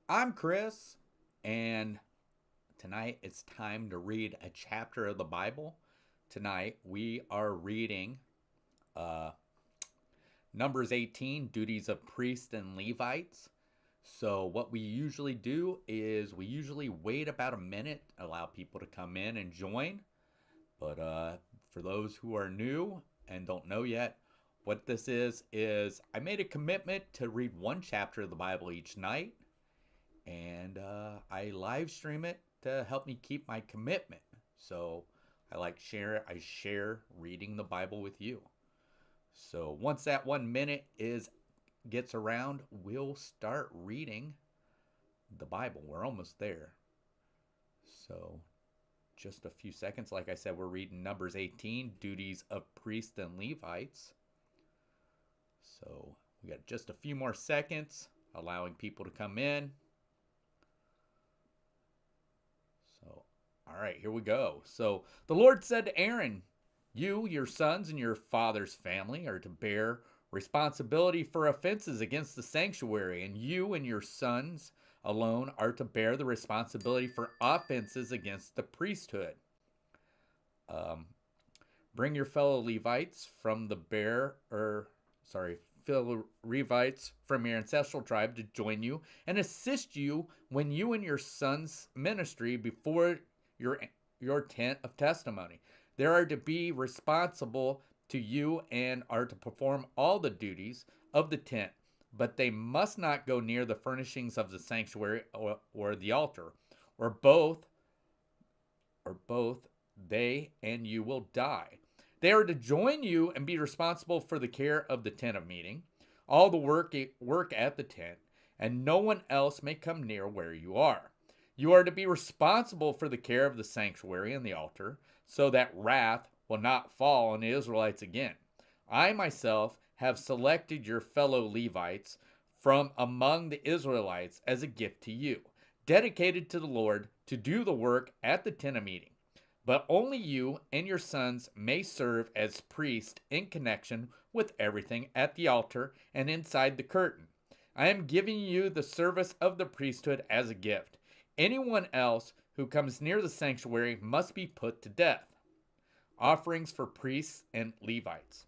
I'm Chris, and tonight it's time to read a chapter of the Bible. Tonight we are reading uh, Numbers 18, Duties of Priests and Levites. So, what we usually do is we usually wait about a minute, allow people to come in and join. But for those who are new and don't know yet, what this is I made a commitment to read one chapter of the Bible each night, and I live stream it to help me keep my commitment. So I share reading the Bible with you. So once that 1 minute is gets around, we'll start reading the Bible. We're almost there. So just a few seconds. Like I said, we're reading Numbers 18, Duties of Priests and Levites. So we got just a few more seconds, allowing people to come in. So, all right, here we go. So the Lord said to Aaron, "You, your sons, and your father's family are to bear responsibility for offenses against the sanctuary, and you and your sons alone are to bear the responsibility for offenses against the priesthood. Um, Bring your fellow Levites from the fellow Levites from your ancestral tribe to join you and assist you when you and your son's ministry before your your tent of testimony. They are to be responsible to you and are to perform all the duties of the tent, but they must not go near the furnishings of the sanctuary or the altar, or both they and you will die. They are to join you and be responsible for the care of the tent of meeting, all the work at the tent, and no one else may come near where you are. You are to be responsible for the care of the sanctuary and the altar, so that wrath will not fall on the Israelites again. I myself have selected your fellow Levites from among the Israelites as a gift to you, dedicated to the Lord to do the work at the tent of meeting. But only you and your sons may serve as priests in connection with everything at the altar and inside the curtain. I am giving you the service of the priesthood as a gift. Anyone else who comes near the sanctuary must be put to death." Offerings for priests and Levites.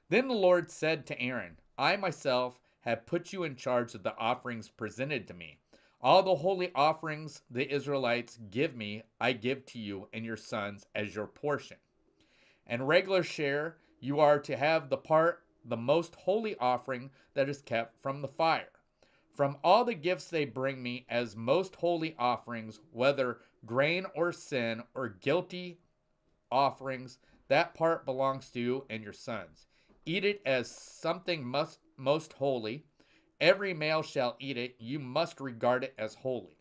Then the Lord said to Aaron, "I myself have put you in charge of the offerings presented to me. All the holy offerings the Israelites give me, I give to you and your sons as your portion. And regular share, you are to have the most holy offering that is kept from the fire. From all the gifts they bring me as most holy offerings, whether grain or sin or guilty offerings, that part belongs to you and your sons. Eat it as something most holy. Every male shall eat it. You must regard it as holy.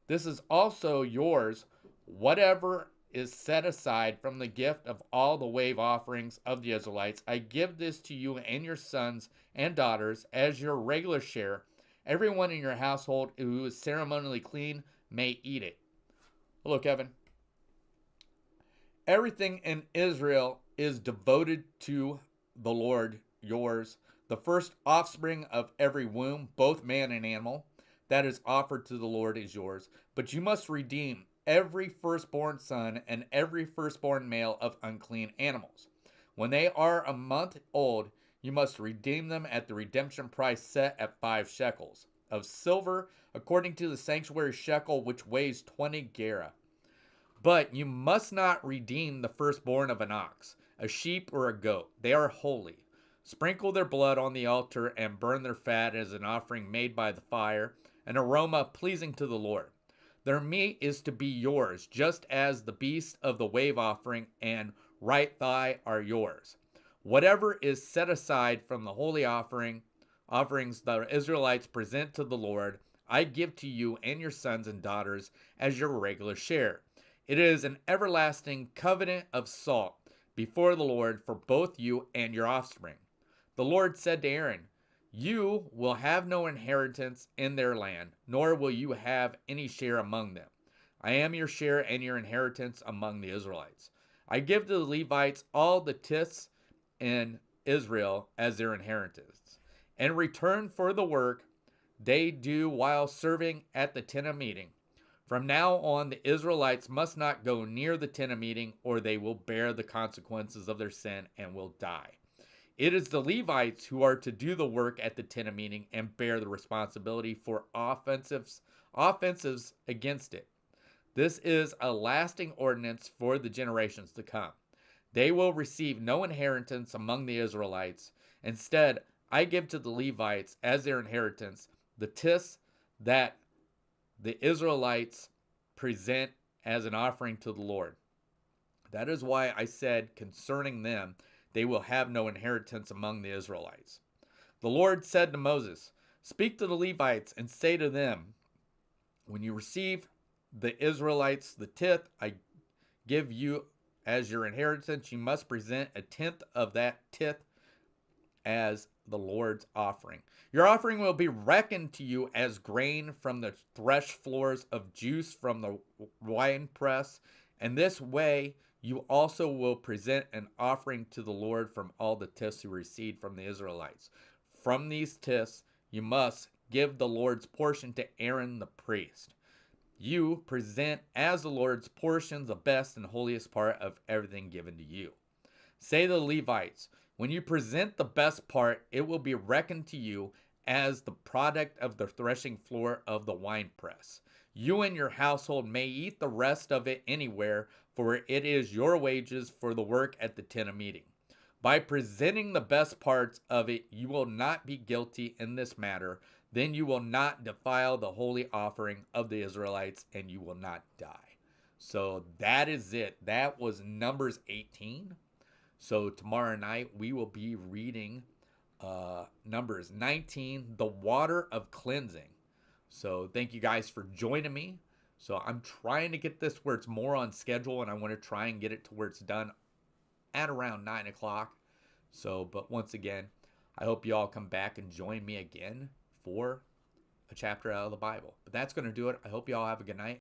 This is also yours, whatever is set aside from the gift of all the wave offerings of the Israelites. I give this to you and your sons and daughters as your regular share. Everyone in your household who is ceremonially clean may eat it." Hello, Kevin. Everything in Israel is devoted to the Lord, yours. The first offspring of every womb, both man and animal, that is offered to the Lord is yours. But you must redeem every firstborn son and every firstborn male of unclean animals. When they are a month old, you must redeem them at the redemption price set at 5 shekels of silver, according to the sanctuary shekel, which weighs 20 gerah. But you must not redeem the firstborn of an ox, a sheep, or a goat. They are holy. Sprinkle their blood on the altar and burn their fat as an offering made by the fire, an aroma pleasing to the Lord. Their meat is to be yours, just as the beast of the wave offering and right thigh are yours. Whatever is set aside from the holy offerings the Israelites present to the Lord, I give to you and your sons and daughters as your regular share. It is an everlasting covenant of salt before the Lord for both you and your offspring. The Lord said to Aaron, "You will have no inheritance in their land, nor will you have any share among them. I am your share and your inheritance among the Israelites. I give to the Levites all the tithes in Israel as their inheritance. In return for the work they do while serving at the tent of meeting. From now on, the Israelites must not go near the tent of meeting, or they will bear the consequences of their sin and will die. It is the Levites who are to do the work at the tent of meeting and bear the responsibility for offensives against it. This is a lasting ordinance for the generations to come. They will receive no inheritance among the Israelites. Instead, I give to the Levites as their inheritance the tithes that the Israelites present as an offering to the Lord. That is why I said concerning them, they will have no inheritance among the Israelites. The Lord said to Moses, "Speak to the Levites and say to them, when you receive the Israelites the tithe I give you as your inheritance, you must present a tenth of that tithe as the Lord's offering. Your offering will be reckoned to you as grain from the thresh floors of juice from the winepress, and this way you also will present an offering to the Lord from all the tithes you received from the Israelites. From these tithes you must give the Lord's portion to Aaron the priest. You present as the Lord's portion the best and holiest part of everything given to you. Say to the Levites, when you present the best part, it will be reckoned to you as the product of the threshing floor of the winepress. You and your household may eat the rest of it anywhere, for it is your wages for the work at the tent of meeting. By presenting the best parts of it, you will not be guilty in this matter. Then you will not defile the holy offering of the Israelites, and you will not die." So that is it. That was Numbers 18. So tomorrow night we will be reading Numbers 19, the water of cleansing. So thank you guys for joining me. So I'm trying to get this where it's more on schedule, and I want to try and get it to where it's done at around 9 o'clock. So, but once again, I hope you all come back and join me again for a chapter out of the Bible. But that's going to do it. I hope you all have a good night.